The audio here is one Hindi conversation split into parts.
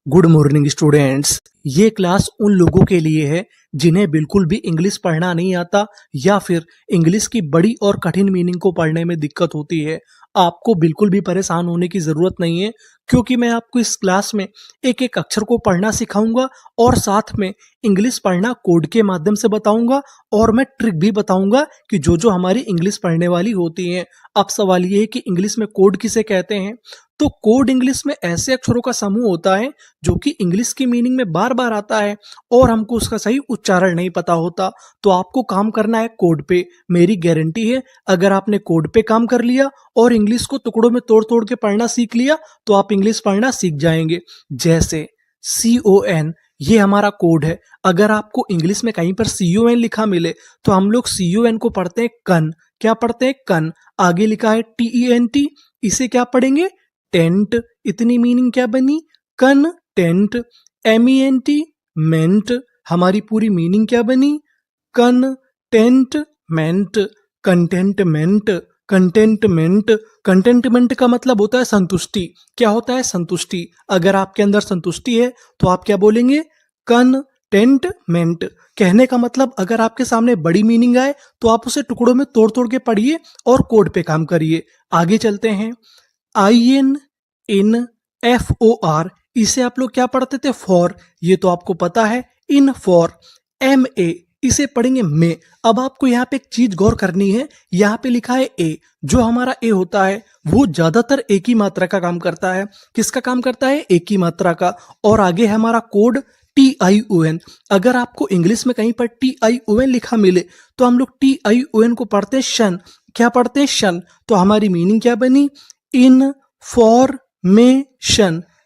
Good morning students. ये क्लास उन लोगों के लिए है जिन्हें बिल्कुल भी इंग्लिश पढ़ना नहीं आता या फिर इंग्लिश की बड़ी और कठिन मीनिंग को पढ़ने में दिक्कत होती है। आपको बिल्कुल भी परेशान होने की ज़रूरत नहीं है, क्योंकि मैं आपको इस क्लास में एक एक अक्षर को पढ़ना सिखाऊंगा और साथ में इंग्लिश पढ़ना कोड के माध्यम से बताऊंगा और मैं ट्रिक भी बताऊंगा कि जो जो हमारी इंग्लिश पढ़ने वाली होती हैं। अब सवाल ये है कि इंग्लिश में कोड किसे कहते हैं। तो कोड इंग्लिश में ऐसे अक्षरों का समूह होता है जो कि इंग्लिश की मीनिंग में बार बार आता है और हमको उसका सही उच्चारण नहीं पता होता। तो आपको काम करना है कोड पे। मेरी गारंटी है, अगर आपने कोड पे काम कर लिया और इंग्लिश को टुकड़ों में तोड़ तोड़ के पढ़ना सीख लिया तो आप इंग्लिश पढ़ना सीख जाएंगे। जैसे CON, ये हमारा कोड है। अगर आपको इंग्लिश में कहीं पर CON लिखा मिले तो हम लोग CON को पढ़ते हैं कन। क्या पढ़ते हैं? कन। आगे लिखा है TENT, इसे क्या पढ़ेंगे? टेंट। इतनी मीनिंग क्या बनी? कन टेंट। MENT, मेंट। हमारी पूरी मीनिंग क्या बनी? Contentment. Contentment, contentment. Contentment का मतलब होता है संतुष्टि। क्या होता है? संतुष्टि। अगर आपके अंदर संतुष्टि है तो आप क्या बोलेंगे? कंटेंटमेंट। कहने का मतलब, अगर आपके सामने बड़ी मीनिंग आए तो आप उसे टुकड़ों में तोड़ तोड़ के पढ़िए और कोड पे काम करिए। आगे चलते हैं। INFOR, इसे आप लोग क्या पढ़ते थे? फॉर। ये तो आपको पता है। In for. MA, इसे पढ़ेंगे में। अब आपको यहाँ पे एक चीज गौर करनी है। यहाँ पे लिखा है ए। जो हमारा ए होता है वो ज्यादातर एक ही मात्रा का काम करता है। किसका काम करता है? एक ही मात्रा का। और आगे है हमारा कोड TION। अगर आपको इंग्लिश में कहीं पर TION लिखा मिले तो हम लोग TION को पढ़ते हैं शन। क्या पढ़ते हैं? शन। तो हमारी मीनिंग क्या बनी? इनफॉर्मेशन।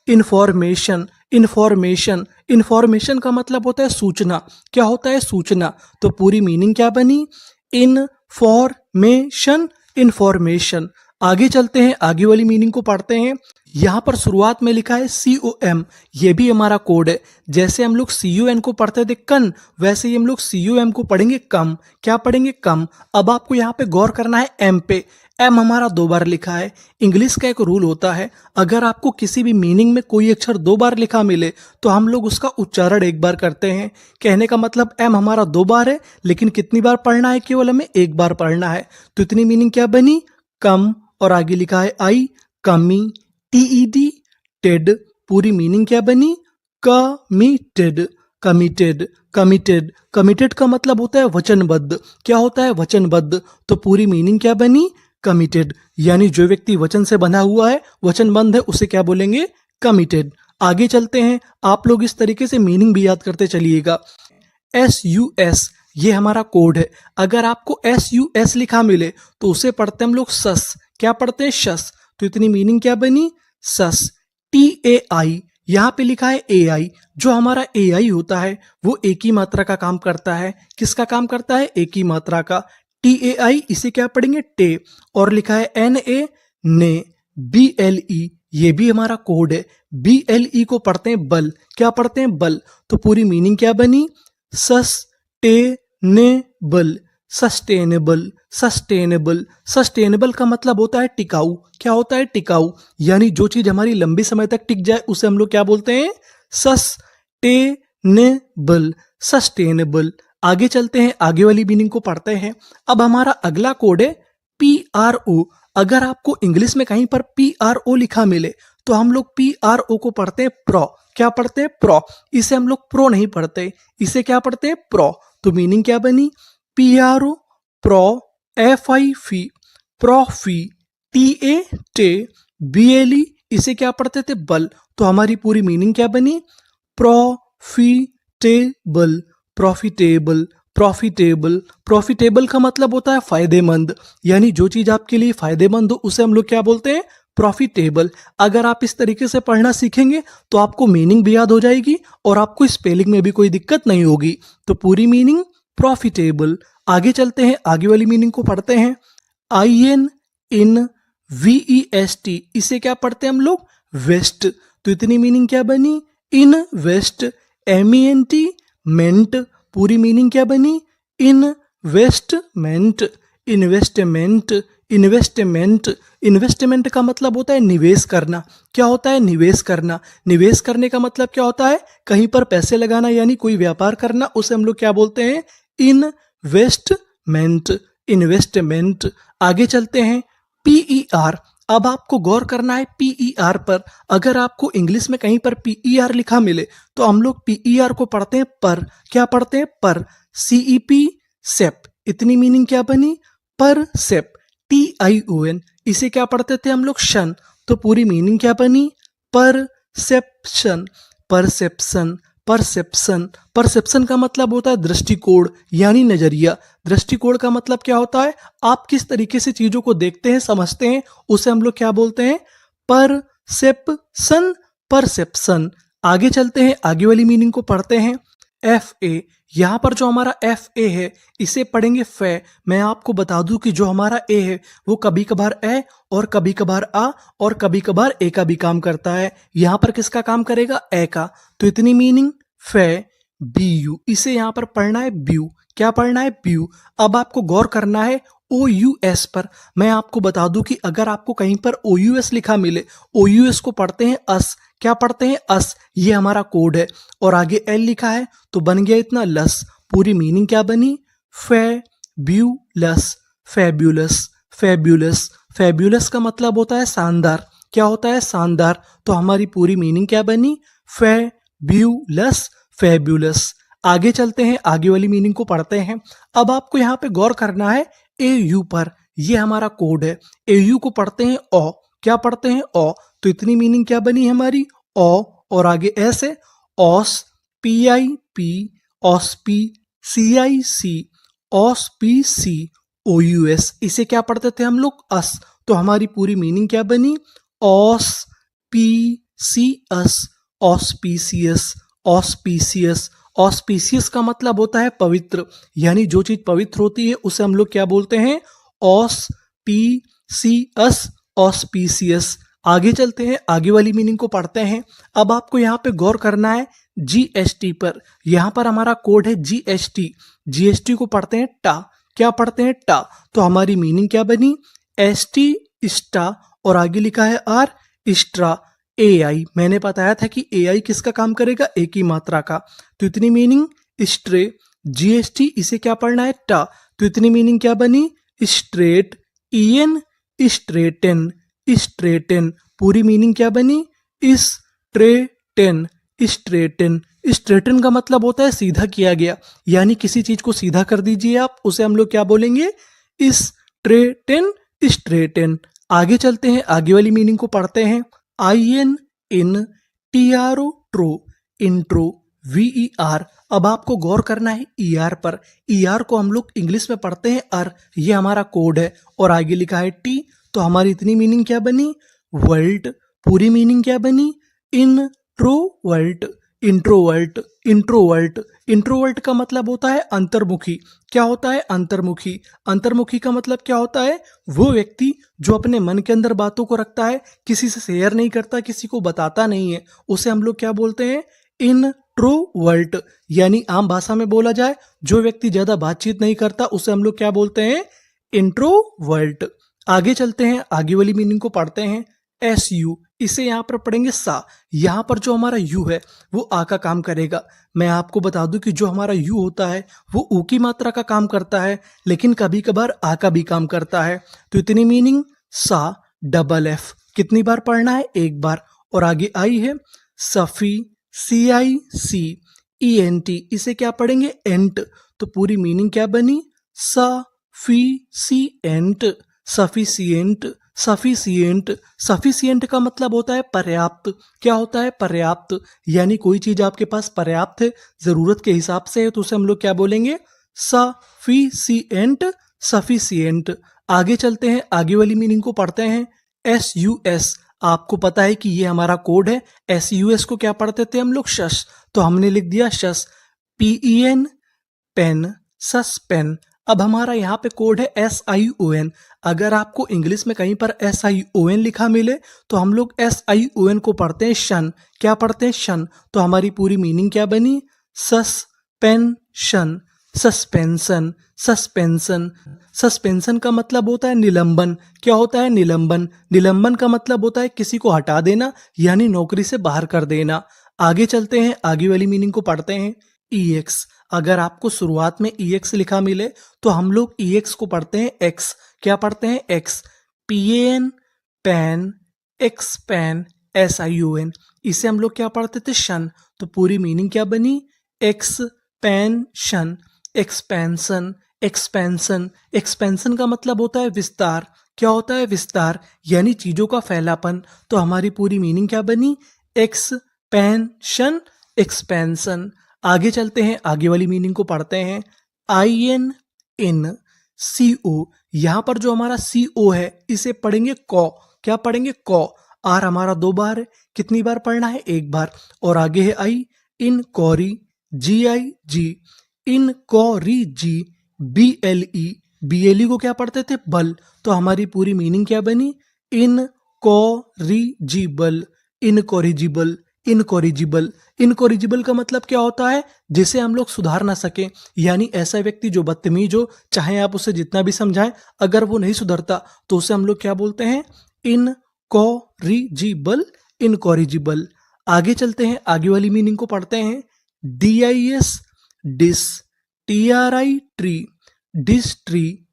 Information, information. इंफॉर्मेशन का मतलब होता है सूचना। क्या होता है? सूचना। तो पूरी मीनिंग क्या बनी? Information, information. आगे चलते हैं, आगे वाली मीनिंग को पढ़ते हैं। यहां पर शुरुआत में लिखा है COM, ये भी हमारा कोड है। जैसे हम लोग CON को पढ़ते थे कन, वैसे ही हम लोग COM को पढ़ेंगे कम। क्या पढ़ेंगे? कम। अब आपको यहाँ पे गौर करना है M पे। M हमारा 2 बार लिखा है। इंग्लिश का एक रूल होता है, अगर आपको किसी भी मीनिंग में कोई अक्षर 2 बार लिखा मिले तो हम लोग उसका उच्चारण 1 बार करते हैं। कहने का मतलब M हमारा 2 बार है, लेकिन कितनी बार पढ़ना है? केवल हमें 1 बार पढ़ना है। तो इतनी मीनिंग क्या बनी? कम। और आगे लिखा है आई, कमी। TED, Ted. पूरी मीनिंग क्या बनी? Committed, committed, committed. कमिटेड का मतलब होता है वचनबद्ध। क्या होता है? वचनबद्ध। तो पूरी मीनिंग क्या बनी? कमिटेड। यानी जो व्यक्ति वचन से बंधा हुआ है, वचनबद्ध है, उसे क्या बोलेंगे? कमिटेड। आगे चलते हैं। आप लोग इस तरीके से मीनिंग भी याद करते चलिएगा। SUS, ये हमारा कोड है। अगर आपको SUS लिखा मिले तो उसे पढ़ते हम लोग सस। क्या पढ़ते हैं? शस। तो इतनी मीनिंग क्या बनी? सस। TAI, यहाँ पे लिखा है AI। जो हमारा AI होता है वो एक ही मात्रा का काम करता है। किसका काम करता है? एक ही मात्रा का। TAI, इसे क्या पढ़ेंगे? टे। और लिखा है NA, ने। BLE, ये भी हमारा कोड है। BLE को पढ़ते हैं बल। क्या पढ़ते हैं? बल। तो पूरी मीनिंग क्या बनी? Sustainable, sustainable, sustainable. सस्टेनेबल का मतलब होता है टिकाऊ। क्या होता है? टिकाऊ। यानी जो चीज हमारी लंबे समय तक टिक जाए उसे हम लोग क्या बोलते हैं? Sustainable, sustainable. आगे चलते हैं, आगे वाली मीनिंग को पढ़ते हैं। अब हमारा अगला कोड है PRO। अगर आपको इंग्लिश में कहीं पर PRO लिखा मिले तो हम लोग PRO को पढ़ते हैं प्रो। क्या पढ़ते हैं? प्रो। इसे हम लोग प्रो नहीं पढ़ते, इसे क्या पढ़ते हैं? प्रो। तो मीनिंग क्या बनी? PRO, pro. FI, प्रोफी। TA, टे। BLE, इसे क्या पढ़ते थे? बल। तो हमारी पूरी मीनिंग क्या बनी? Profitable, profitable, profitable. प्रॉफिटेबल का मतलब होता है फायदेमंद। यानी जो चीज आपके लिए फायदेमंद हो उसे हम लोग क्या बोलते हैं? प्रॉफिटेबल। अगर आप इस तरीके से पढ़ना सीखेंगे तो आपको मीनिंग भी याद हो जाएगी और आपको स्पेलिंग में भी कोई दिक्कत नहीं होगी। तो पूरी मीनिंग प्रॉफिटेबल। आगे चलते हैं, आगे वाली मीनिंग को पढ़ते हैं। INVEST, इसे क्या पढ़ते हैं हम लोग? वेस्ट। तो इतनी मीनिंग क्या बनी? इन वेस्ट। MENT, मेंट। पूरी मीनिंग क्या बनी? इन्वेस्टमेंट, इन्वेस्टमेंट, इन्वेस्टमेंट, इन्वेस्टमेंट का मतलब होता है निवेश करना। क्या होता है? निवेश करना। निवेश करने का मतलब क्या होता है? कहीं पर पैसे लगाना, यानी कोई व्यापार करना, उसे हम लोग क्या बोलते हैं? Investment, investment. आगे चलते हैं, पीईआर। अब आपको गौर करना है पीईआर पर। अगर आपको इंग्लिश में कहीं पर पीईआर लिखा मिले तो हम लोग पीईआर को पढ़ते हैं पर। क्या पढ़ते हैं? पर। सीईपी, सेप। इतनी मीनिंग क्या बनी? पर सेप। TION, इसे क्या पढ़ते थे हम लोग? शन। तो पूरी मीनिंग क्या बनी? Perception, perception, perception. परसेप्शन का मतलब होता है दृष्टिकोण, यानी नजरिया। दृष्टिकोण का मतलब क्या होता है? आप किस तरीके से चीजों को देखते हैं, समझते हैं, उसे हम लोग क्या बोलते हैं? Perception, perception. आगे चलते हैं, आगे वाली मीनिंग को पढ़ते हैं। FA, यहाँ पर जो हमारा FA है इसे पढ़ेंगे फे। मैं आपको बता दूं कि जो हमारा ए है वो कभी कभार ए और कभी कभार आ और कभी कभार ए का भी काम करता है। यहाँ पर किसका काम करेगा? ए का। तो इतनी मीनिंग फे। BU, इसे यहाँ पर पढ़ना है ब्यू। क्या पढ़ना है? ब्यू। अब आपको गौर करना है OUS पर। मैं आपको बता दूं कि अगर आपको कहीं पर OUS लिखा मिले, OUS को पढ़ते हैं अस। क्या पढ़ते हैं? अस। ये हमारा कोड है और आगे L लिखा है तो बन गया इतना लस। पूरी मीनिंग क्या बनी? फेब्यूलस, फेब्यूलस, फेब्यूलस। फेब्यूलस का मतलब होता है शानदार। क्या होता है? शानदार। तो हमारी पूरी मीनिंग क्या बनी? फेब्यूलस, फेब्यूलस। आगे चलते हैं, आगे वाली मीनिंग को पढ़ते हैं। अब आपको यहाँ पे गौर करना है AU पर। ये हमारा कोड है। AU को पढ़ते हैं ओ। क्या पढ़ते हैं? ओ। तो इतनी मीनिंग क्या बनी हमारी? ओ और आगे एस है, ऑस, PIP, ऑस्पी, CIC, ऑस्पीसी, OUS। इसे क्या पढ़ते थे हम लोग? अस। तो हमारी पूरी मीनिंग क्या बनी? ऑस्पीसियस, ऑस्पीसियस, ऑस्पीसियस। ऑस्पीसियस का मतलब होता है पवित्र, यानी जो चीज पवित्र होती है उसे हम लोग क्या बोलते हैं? ऑस्पीसियस, ऑस्पीसियस। आगे चलते हैं, आगे वाली मीनिंग को पढ़ते हैं। अब आपको यहाँ पे गौर करना है GST पर। यहाँ पर हमारा कोड है GST। GST को पढ़ते हैं टा। क्या पढ़ते हैं? टा। तो हमारी मीनिंग क्या बनी? ST, स्टा, और आगे लिखा है R, स्ट्रा। AI, मैंने बताया था कि AI किसका काम करेगा? एक ही मात्रा का। तो इतनी मीनिंग स्ट्रे। GST, इसे क्या पढ़ना है? टा। तो इतनी मीनिंग क्या बनी? Straight, EN, straighten, straighten. पूरी मीनिंग क्या बनी? Straighten, straighten. स्ट्रेटन का मतलब होता है सीधा किया गया, यानी किसी चीज को सीधा कर दीजिए आप, उसे हम लोग क्या बोलेंगे? Straighten, straighten. आगे चलते हैं, आगे वाली मीनिंग को पढ़ते हैं। IN, in, TRO, tro, intro, VER। अब आपको गौर करना है ER पर। ER को हम लोग इंग्लिश में पढ़ते हैं अर। ये हमारा कोड है और आगे लिखा है T। तो हमारी इतनी मीनिंग क्या बनी? वर्ल्ट। पूरी मीनिंग क्या बनी? Introvert, introvert, introvert. इंट्रोवर्ट का मतलब होता है अंतर्मुखी। क्या होता है? अंतर्मुखी। अंतर्मुखी का मतलब क्या होता है? वो व्यक्ति जो अपने मन के अंदर बातों को रखता है, किसी से शेयर नहीं करता, किसी को बताता नहीं है, उसे हम लोग क्या बोलते हैं? इंट्रोवर्ट। यानी आम भाषा में बोला जाए, जो व्यक्ति ज्यादा बातचीत नहीं करता उसे हम लोग क्या बोलते हैं? इंट्रोवर्ट। आगे चलते हैं, आगे वाली मीनिंग को पढ़ते हैं। SU, इसे यहाँ पर पढ़ेंगे सा। यहाँ पर जो हमारा यू है वो आ का काम करेगा। मैं आपको बता दूं कि जो हमारा यू होता है वो ऊ की मात्रा का काम करता है, लेकिन कभी कभार आ का भी काम करता है। तो इतनी मीनिंग सा, डबल F। कितनी बार पढ़ना है? एक बार। और आगे आई है सफी, CIC, ENT। इसे क्या पढ़ेंगे? एंट। तो पूरी मीनिंग क्या बनी? Sufficient, sufficient, sufficient. सफिशिएंट का मतलब होता है पर्याप्त। क्या होता है? पर्याप्त। यानी कोई चीज आपके पास पर्याप्त है, जरूरत के हिसाब से है, तो उसे हम लोग क्या बोलेंगे? Sufficient, sufficient. आगे चलते हैं, आगे वाली मीनिंग को पढ़ते हैं। SUS, आपको पता है कि ये हमारा कोड है। SUS को क्या पढ़ते थे हम लोग? शस। तो हमने लिख दिया शस। PEN, pen, सस्पेन। अब हमारा यहाँ पे कोड है SION। अगर आपको इंग्लिश में कहीं पर SION लिखा मिले तो हम लोग SION को पढ़ते हैं शन। क्या पढ़ते हैं? शन। तो हमारी पूरी मीनिंग क्या बनी? सस्पेंशन, सस्पेंशन, सस्पेंशन, सस्पेंशन का मतलब होता है निलंबन। क्या होता है निलंबन? निलंबन का मतलब होता है किसी को हटा देना, यानी नौकरी से बाहर कर देना। आगे चलते हैं, आगे वाली मीनिंग को पढ़ते हैं। ईएक्स, अगर आपको शुरुआत में ईएक्स लिखा मिले तो हम लोग ईएक्स को पढ़ते हैं एक्स। क्या पढ़ते हैं? एक्स। पीएन, पैन, एक्सपैन, SION, इसे हम लोग क्या पढ़ते थे? शन। तो पूरी मीनिंग क्या बनी? Expansion, expansion, expansion. एक्सपेंशन का मतलब होता है विस्तार। क्या होता है? विस्तार, यानी चीजों का फैलापन। तो हमारी पूरी मीनिंग क्या बनी? Expansion, expansion. आगे चलते हैं, आगे वाली मीनिंग को पढ़ते हैं। IN, इन, CO, यहां पर जो हमारा CO है इसे पढ़ेंगे कॉ। क्या पढ़ेंगे? कॉ। आर हमारा 2 बार है, कितनी बार पढ़ना है? 1 बार। और आगे है आई, इन कॉरी, GIG, इन कॉरी जी, BLE को क्या पढ़ते थे? बल। तो हमारी पूरी मीनिंग क्या बनी? Incorrigible, incorrigible, incorrigible. इनकॉरिजिबल का मतलब क्या होता है? जिसे हम लोग सुधार ना सके, यानी ऐसा व्यक्ति जो बदतमीज हो, चाहे आप उसे जितना भी समझाएं, अगर वो नहीं सुधरता तो उसे हम लोग क्या बोलते हैं? Incorrigible, incorrigible. आगे चलते हैं, आगे वाली मीनिंग को पढ़ते हैं। DIS, dis, TRI, tri, dis tri,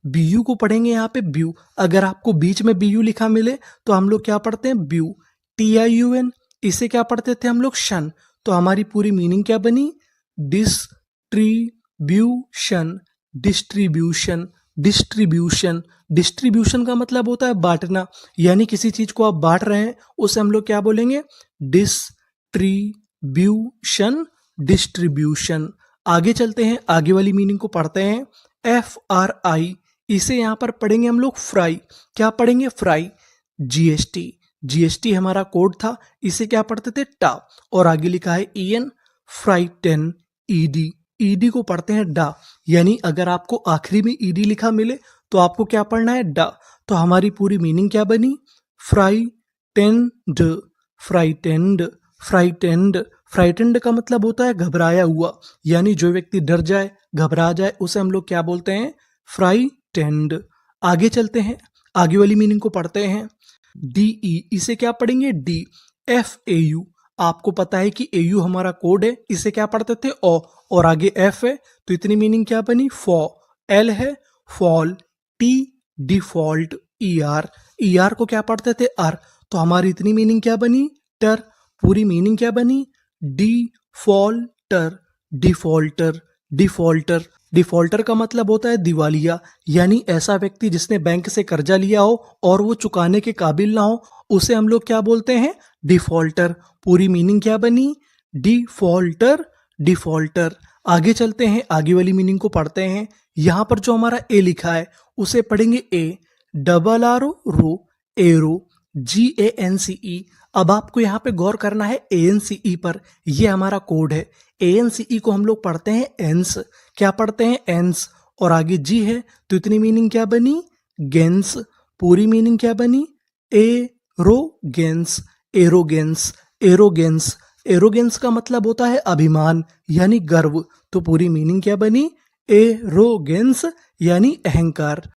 BU को पढ़ेंगे यहाँ पे ब्यू। अगर आपको बीच में BU लिखा मिले तो हम लोग क्या पढ़ते हैं? ब्यू। TIUN, इसे क्या पढ़ते थे हम लोग? शन। तो हमारी पूरी मीनिंग क्या बनी? Distribution, distribution, distribution. डिस्ट्रीब्यूशन का मतलब होता है बांटना, यानी किसी चीज को आप बांट रहे हैं उसे हम लोग क्या बोलेंगे? Distribution, distribution. आगे चलते हैं, आगे वाली मीनिंग को पढ़ते हैं। FRI, इसे यहां पर पढ़ेंगे हम लोग फ्राई। क्या पढ़ेंगे? फ्राई। GST हमारा कोड था, इसे क्या पढ़ते थे? टा। और आगे लिखा है EN, फ्राइटन, ED को पढ़ते हैं डा, यानी अगर आपको आखिरी में ED लिखा मिले तो आपको क्या पढ़ना है? डा। तो हमारी पूरी मीनिंग क्या बनी? Frightened, frightened, frightened. फ्राइटेंड का मतलब होता है घबराया हुआ, यानी जो व्यक्ति डर जाए, घबरा जाए, उसे हम लोग क्या बोलते हैं? फ्राइटेंड। आगे चलते हैं, आगे वाली मीनिंग को पढ़ते हैं। DE, इसे क्या पढ़ेंगे? डी। FAU, आपको पता है कि AU हमारा कोड है, इसे क्या पढ़ते थे? ओ। और आगे F है, तो इतनी मीनिंग क्या बनी? फॉ। L है, फॉल। T, default. ER को क्या पढ़ते थे? अर। तो हमारी इतनी मीनिंग क्या बनी? टर। पूरी मीनिंग क्या बनी? Defaulter, defaulter, defaulter. डिफॉल्टर का मतलब होता है दिवालिया, यानी ऐसा व्यक्ति जिसने बैंक से कर्जा लिया हो और वो चुकाने के काबिल ना हो, उसे हम लोग क्या बोलते हैं? डिफॉल्टर। पूरी मीनिंग क्या बनी? Defaulter, defaulter. आगे चलते हैं, आगे वाली मीनिंग को पढ़ते हैं। यहां पर जो हमारा ए लिखा है उसे पढ़ेंगे ए। RRO, रो, एरो, GANCE। अब आपको यहाँ पे गौर करना है ANCE पर, ये हमारा कोड है। ANCE को हम लोग पढ़ते हैं एंस। क्या पढ़ते हैं? एंस। और आगे G है, तो इतनी मीनिंग क्या बनी? गेंस। पूरी मीनिंग क्या बनी? Arrogance, arrogance, arrogance. एरोगेंस का मतलब होता है अभिमान, यानी गर्व। तो पूरी मीनिंग क्या बनी? एरोगेंस, यानी अहंकार।